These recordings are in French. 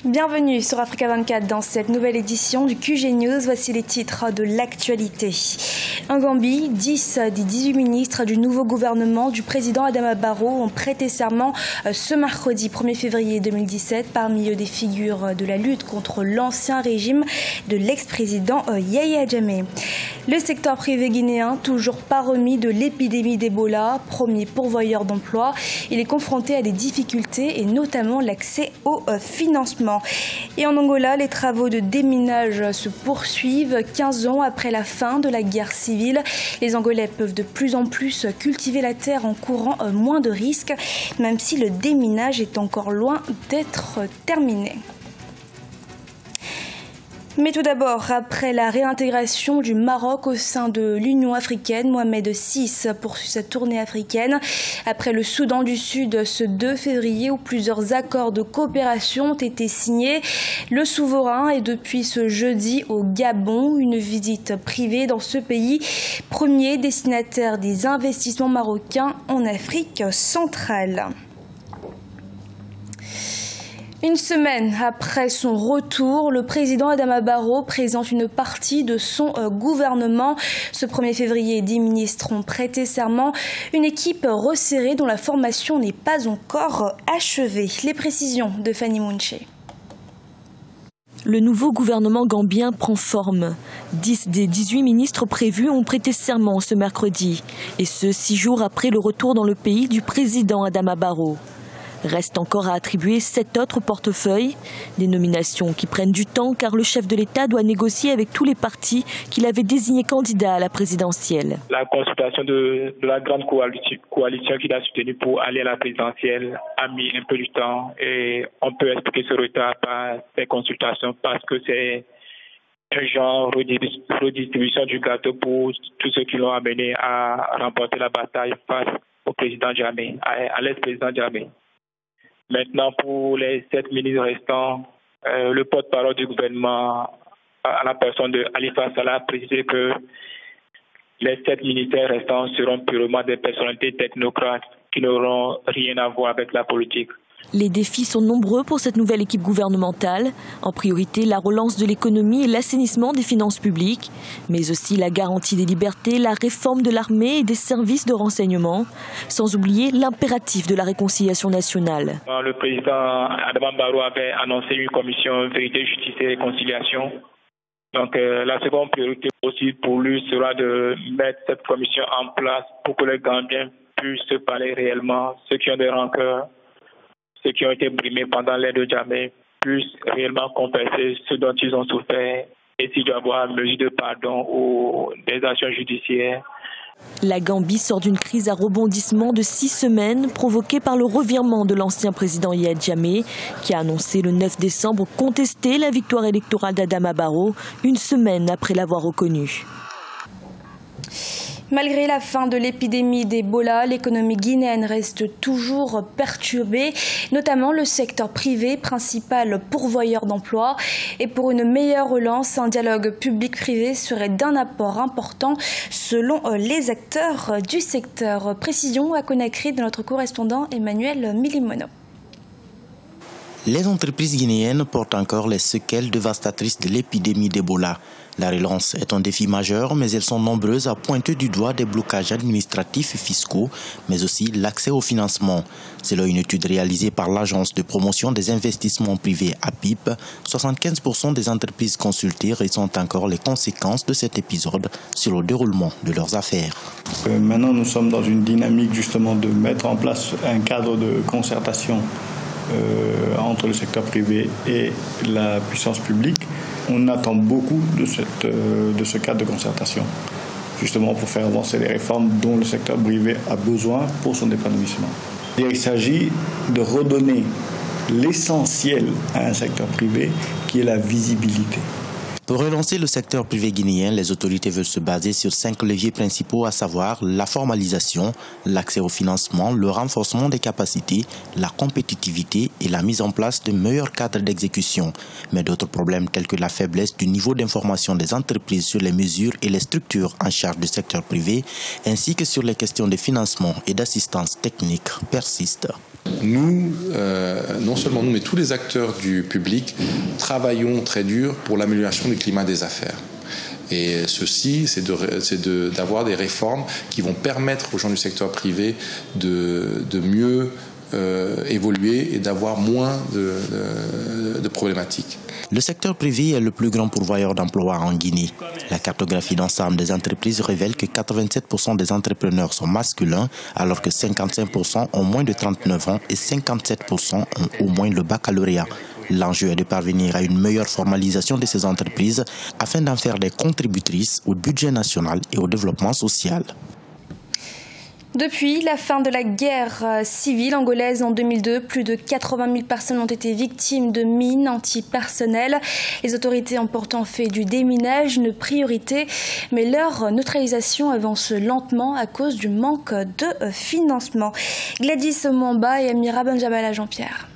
Bienvenue sur Africa 24 dans cette nouvelle édition du QG News. Voici les titres de l'actualité. En Gambie, 10 des 18 ministres du nouveau gouvernement du président Adama Barrow ont prêté serment ce mercredi 1er février 2017. Parmi eux, des figures de la lutte contre l'ancien régime de l'ex-président Yahya Jammeh. Le secteur privé guinéen, toujours pas remis de l'épidémie d'Ebola, premier pourvoyeur d'emploi, il est confronté à des difficultés et notamment l'accès au financement. Et en Angola, les travaux de déminage se poursuivent 15 ans après la fin de la guerre civile. Les Angolais peuvent de plus en plus cultiver la terre en courant moins de risques, même si le déminage est encore loin d'être terminé. Mais tout d'abord, après la réintégration du Maroc au sein de l'Union africaine, Mohamed VI poursuit sa tournée africaine. Après le Soudan du Sud ce 2 février où plusieurs accords de coopération ont été signés, le souverain est depuis ce jeudi au Gabon, une visite privée dans ce pays, premier destinataire des investissements marocains en Afrique centrale. Une semaine après son retour, le président Adama Barrow présente une partie de son gouvernement. Ce 1er février, 10 ministres ont prêté serment. Une équipe resserrée dont la formation n'est pas encore achevée. Les précisions de Fanny Mounché. Le nouveau gouvernement gambien prend forme. 10 des 18 ministres prévus ont prêté serment ce mercredi. Et ce, 6 jours après le retour dans le pays du président Adama Barrow. Reste encore à attribuer 7 autres portefeuilles, des nominations qui prennent du temps car le chef de l'État doit négocier avec tous les partis qu'il avait désignés candidats à la présidentielle. La consultation de la grande coalition qu'il a soutenue pour aller à la présidentielle a mis un peu du temps et on peut expliquer ce retard par ces consultations parce que c'est un genre de redistribution du gâteau pour tous ceux qui l'ont amené à remporter la bataille face au président Jammeh, à l'ex-président Jammeh. Maintenant, pour les 7 ministres restants, le porte-parole du gouvernement, à la personne de Halifa Sallah, a précisé que les 7 ministères restants seront purement des personnalités technocrates qui n'auront rien à voir avec la politique. Les défis sont nombreux pour cette nouvelle équipe gouvernementale. En priorité, la relance de l'économie et l'assainissement des finances publiques, mais aussi la garantie des libertés, la réforme de l'armée et des services de renseignement, sans oublier l'impératif de la réconciliation nationale. Le président Adama Barrow avait annoncé une commission vérité, justice et réconciliation. Donc la seconde priorité aussi pour lui sera de mettre cette commission en place pour que les Gambiens puissent se parler réellement, ceux qui ont des rancœurs, ceux qui ont été brimés pendant l'ère de Jammeh puissent réellement compenser ce dont ils ont souffert et s'il doit y avoir mesure de pardon ou des actions judiciaires. La Gambie sort d'une crise à rebondissement de 6 semaines provoquée par le revirement de l'ancien président Yahya Jammeh qui a annoncé le 9 décembre contester la victoire électorale d'Adama Barrow une semaine après l'avoir reconnu. Malgré la fin de l'épidémie d'Ebola, l'économie guinéenne reste toujours perturbée, notamment le secteur privé, principal pourvoyeur d'emplois. Et pour une meilleure relance, un dialogue public-privé serait d'un apport important selon les acteurs du secteur. Précision à Conakry de notre correspondant Emmanuel Milimono. Les entreprises guinéennes portent encore les séquelles dévastatrices de l'épidémie d'Ebola. La relance est un défi majeur, mais elles sont nombreuses à pointer du doigt des blocages administratifs et fiscaux, mais aussi l'accès au financement. Selon une étude réalisée par l'Agence de promotion des investissements privés APIP, 75% des entreprises consultées ressentent encore les conséquences de cet épisode sur le déroulement de leurs affaires. Maintenant, nous sommes dans une dynamique justement de mettre en place un cadre de concertation entre le secteur privé et la puissance publique. On attend beaucoup de ce cadre de concertation, justement pour faire avancer les réformes dont le secteur privé a besoin pour son épanouissement. Il s'agit de redonner l'essentiel à un secteur privé qui est la visibilité. Pour relancer le secteur privé guinéen, les autorités veulent se baser sur 5 leviers principaux, à savoir la formalisation, l'accès au financement, le renforcement des capacités, la compétitivité et la mise en place de meilleurs cadres d'exécution. Mais d'autres problèmes tels que la faiblesse du niveau d'information des entreprises sur les mesures et les structures en charge du secteur privé, ainsi que sur les questions de financement et d'assistance technique persistent. Nous, non seulement nous, mais tous les acteurs du public travaillons très dur pour l'amélioration du climat des affaires. Et ceci, c'est d'avoir des réformes qui vont permettre aux gens du secteur privé de mieux évoluer et d'avoir moins de problématiques. Le secteur privé est le plus grand pourvoyeur d'emplois en Guinée. La cartographie d'ensemble des entreprises révèle que 87% des entrepreneurs sont masculins, alors que 55% ont moins de 39 ans et 57% ont au moins le baccalauréat. L'enjeu est de parvenir à une meilleure formalisation de ces entreprises afin d'en faire des contributrices au budget national et au développement social. Depuis la fin de la guerre civile angolaise en 2002, plus de 80 000 personnes ont été victimes de mines antipersonnelles. Les autorités ont pourtant fait du déminage une priorité, mais leur neutralisation avance lentement à cause du manque de financement. Gladys Mwamba et Amira Benjamala Jean-Pierre.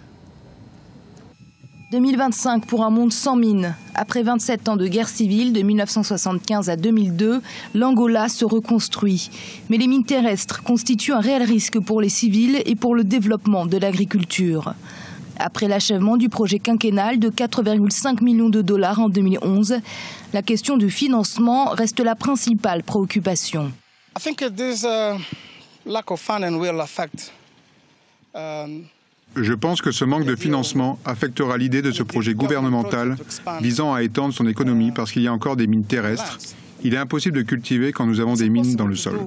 2025 pour un monde sans mines. Après 27 ans de guerre civile, de 1975 à 2002, l'Angola se reconstruit. Mais les mines terrestres constituent un réel risque pour les civils et pour le développement de l'agriculture. Après l'achèvement du projet quinquennal de 4,5 millions de dollars en 2011, la question du financement reste la principale préoccupation. Je pense que ce manque de financement affectera l'idée de ce projet gouvernemental visant à étendre son économie parce qu'il y a encore des mines terrestres. Il est impossible de cultiver quand nous avons des mines dans le sol.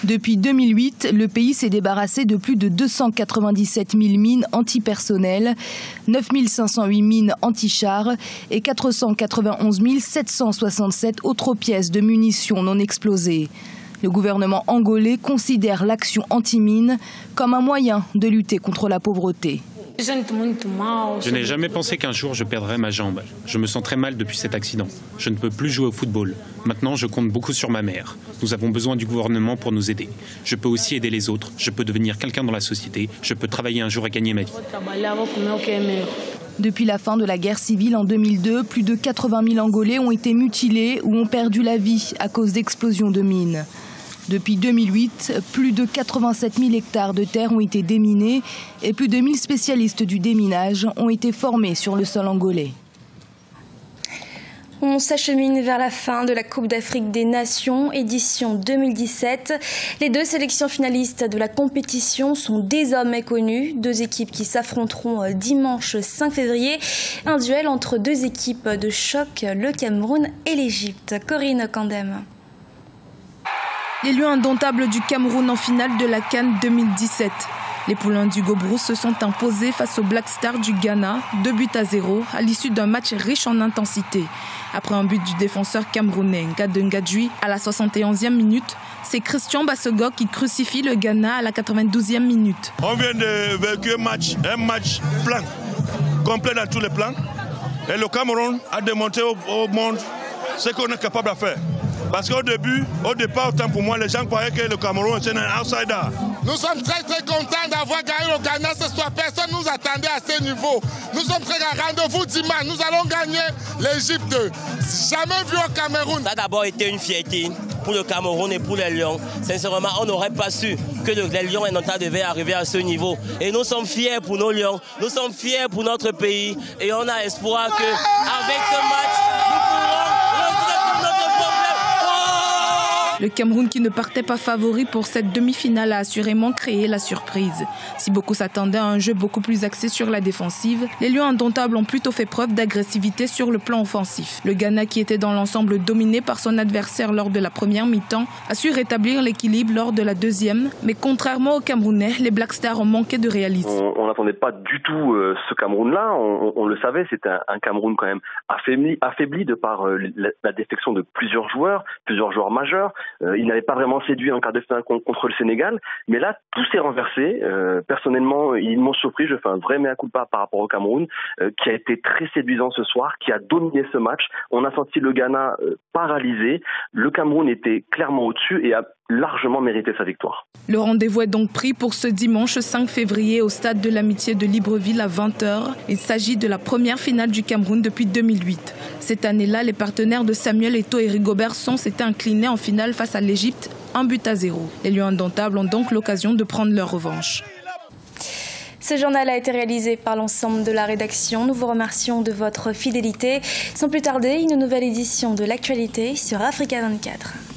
Depuis 2008, le pays s'est débarrassé de plus de 297 000 mines antipersonnelles, 9 508 mines anti-chars et 491 767 autres pièces de munitions non explosées. Le gouvernement angolais considère l'action anti-mine comme un moyen de lutter contre la pauvreté. Je n'ai jamais pensé qu'un jour je perdrais ma jambe. Je me sens très mal depuis cet accident. Je ne peux plus jouer au football. Maintenant, je compte beaucoup sur ma mère. Nous avons besoin du gouvernement pour nous aider. Je peux aussi aider les autres. Je peux devenir quelqu'un dans la société. Je peux travailler un jour et gagner ma vie. Depuis la fin de la guerre civile en 2002, plus de 80 000 Angolais ont été mutilés ou ont perdu la vie à cause d'explosions de mines. Depuis 2008, plus de 87 000 hectares de terre ont été déminés et plus de 1000 spécialistes du déminage ont été formés sur le sol angolais. On s'achemine vers la fin de la Coupe d'Afrique des Nations, édition 2017. Les deux sélections finalistes de la compétition sont désormais connues. Deux équipes qui s'affronteront dimanche 5 février. Un duel entre deux équipes de choc, le Cameroun et l'Égypte. Corinne Kandem. Les Lions indomptables du Cameroun en finale de la CAN 2017. Les poulains d'Hugo Brousse se sont imposés face aux Black Stars du Ghana, 2-0 à l'issue d'un match riche en intensité. Après un but du défenseur camerounais Ngade Ngadjoui à la 71e minute, c'est Christian Bassego qui crucifie le Ghana à la 92e minute. On vient de vécu un match plein, complet dans tous les plans. Et le Cameroun a démontré au monde ce qu'on est capable de faire. Parce qu'au départ, autant pour moi, les gens croyaient que le Cameroun était un outsider. Nous sommes très contents d'avoir gagné le Ghana ce soir. Personne ne nous attendait à ce niveau. Nous sommes très à rendez-vous dimanche. Nous allons gagner l'Égypte. Jamais vu au Cameroun. Ça a d'abord été une fierté pour le Cameroun et pour les Lions. Sincèrement, on n'aurait pas su que les Lions indomptables devaient arriver à ce niveau. Et nous sommes fiers pour nos Lions. Nous sommes fiers pour notre pays. Et on a espoir qu'avec ce match, nous pourrons résoudre notre problème. Le Cameroun, qui ne partait pas favori pour cette demi-finale, a assurément créé la surprise. Si beaucoup s'attendaient à un jeu beaucoup plus axé sur la défensive, les Lions indomptables ont plutôt fait preuve d'agressivité sur le plan offensif. Le Ghana, qui était dans l'ensemble dominé par son adversaire lors de la première mi-temps, a su rétablir l'équilibre lors de la deuxième. Mais contrairement aux Camerounais, les Black Stars ont manqué de réalisme. On n'attendait pas du tout ce Cameroun-là. On le savait, c'était un Cameroun quand même affaibli de par la défection de plusieurs joueurs majeurs. Il n'avait pas vraiment séduit en quart de finale contre le Sénégal, mais là tout s'est renversé. Personnellement, ils m'ont surpris. Je fais un vrai mea culpa par rapport au Cameroun, qui a été très séduisant ce soir, qui a dominé ce match. On a senti le Ghana paralysé. Le Cameroun était clairement au-dessus et a largement mérité sa victoire. Le rendez-vous est donc pris pour ce dimanche 5 février au stade de l'Amitié de Libreville à 20h. Il s'agit de la première finale du Cameroun depuis 2008. Cette année-là, les partenaires de Samuel Eto'o et Rigobert Song s'étaient inclinés en finale face à l'Égypte 1-0. Les Lions indomptables ont donc l'occasion de prendre leur revanche. Ce journal a été réalisé par l'ensemble de la rédaction. Nous vous remercions de votre fidélité. Sans plus tarder, une nouvelle édition de l'actualité sur Africa 24.